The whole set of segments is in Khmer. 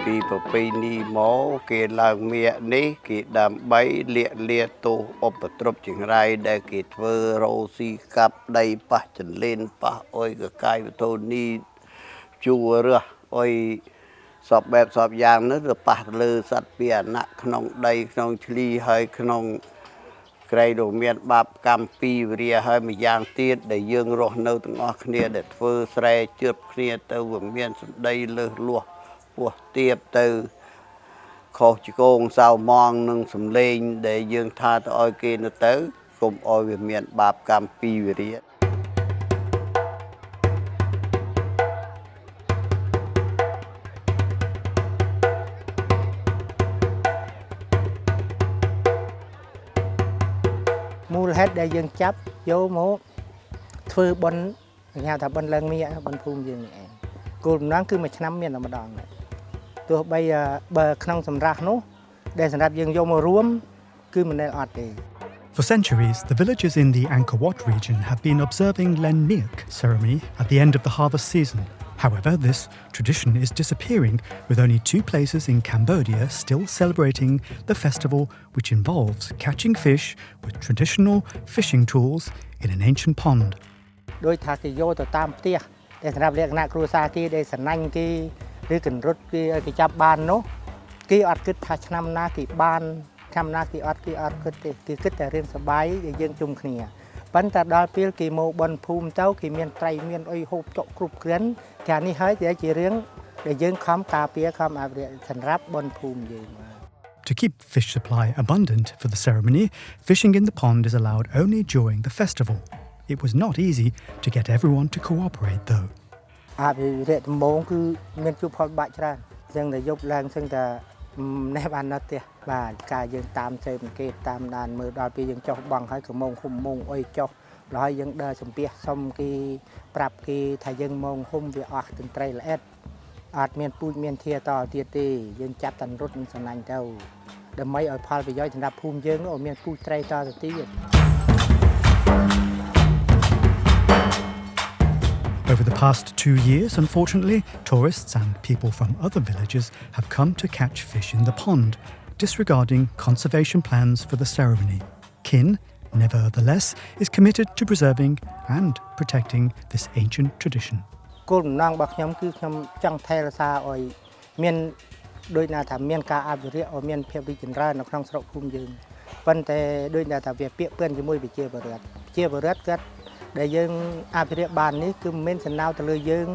ពីប្រពៃណីមកគេឡើងមៀកនេះគេដើម្បីលាទោសឧបទ្រពចង្រៃដែលគេធ្វើរោស៊ីកាប់ដីប៉ះចន្លេនប៉ះអុយកកាយវត្ថុនេះជួរះអុយសពបែបសពយ៉ាងនោះទៅប៉ះលើសត្វពាហនៈក្នុងដីក្នុងឆ្លីហើយក្នុងក្រៃដ៏មានបាបកម្មពីវរាហើយម្យ៉ាងទៀតដែលយើងរស់នៅទាំងអស់គ្នាដែលធ្វើស្រែជឿបគ្នាទៅវាមានសម្ដីលើសលាស់ពោះទៀបទៅខុសឆ្គងសៅម៉ងនឹងសំលេងដែលយើងថាទៅឲ្យគេនៅទៅកុំឲ្យវាមានបាបកម្មពីវរាមូលហេតុដែលយើងចាប់យកមកធ្វើបន់គេហៅថាបន់ឡើងមីបន់ភូមិយើងនេះឯងគោលបំណងគឺមួយឆ្នាំមានតែម្ដងទោះបីបើក្នុងសម្រាប់នោះដែលសម្រាប់យើងយកមករួមគឺមិនដែលអត់ទេ For centuries, the villagers in the Angkor Wat region have been observing Len Miek ceremony at the end of the harvest season. However, this tradition is disappearing, with only 2 places in Cambodia still celebrating the festival, which involves catching fish with traditional fishing tools in an ancient pond. ដោយថាគេយកទៅតាមផ្ទះតែសម្រាប់លក្ខណៈគ្រួសារគេដែលស្រឡាញ់គេឬកន្រុតគេឲ្យគេចាប់បាននោះគេអត់គិតថាឆ្នាំណាគេបានឆ្នាំណាគេអត់គិតទេគេគិតតែរឿងសប្បាយដែលយើងជុំគ្នាប៉ុន្តែដល់ពេលគេមកបន់ភូមិទៅគេមានត្រីមានអុយហូបចុកគ្រប់គ្រាន់តែនេះហើយតែជារឿងដែលយើងខំការពារខំអភិរក្សសម្រាប់បន់ភូមិយើង To keep fish supply abundant for the ceremony, fishing in the pond is allowed only during the festival. It was not easy to get everyone to cooperate, though. អភិរក្សដំបងគឺមានជួបផលបាក់ច្រើនចឹងតែយប់ឡើងចឹងតែណែបានដល់ផ្ទះបាទការយើងតាមសេពគេតាមដានមើលដល់ពេលយើងចុះបង់ហើយក៏មកហុំមងអុយចុះហើយយើងដើរសំពះសុំគេប្រាប់គេថាយើងមកហុំវាអស់ទាំងត្រីល្អិតអត់មានពូជមានធាតទៀតទេយើងចាប់តាន់រត់សំណាញ់ទៅដើម្បីឲ្យផលប្រយោជន៍សម្រាប់ភូមិយើងឲ្យមានពូជត្រីតទៅទៀត Over the past 2 years, unfortunately, tourists and people from other villages have come to catch fish in the pond, disregarding conservation plans for the ceremony. Kin, nevertheless, is committed to preserving and protecting this ancient tradition. គោលបំណងរបស់ខ្ញុំគឺខ្ញុំចង់ថែរក្សាឲ្យមានដូចណាថាមានការអភិរក្សឲ្យមានភាពរីកចម្រើននៅក្នុងស្រុកភូមិយើងប៉ុន្តែដូចណាថាវាពាក់ព័ន្ធជាមួយប្រជាពលរដ្ឋគាត់ដែលយើងអភិរក្សបាននេះគឺមិនមែនសំណៅទៅលើយើង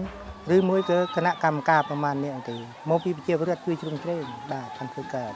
ឬមួយក៏គណៈកម្មការប្រមាណនេះទេមកពីប្រជាពលរដ្ឋជួយជ្រោមជ្រែងបាទខាងធ្វើការ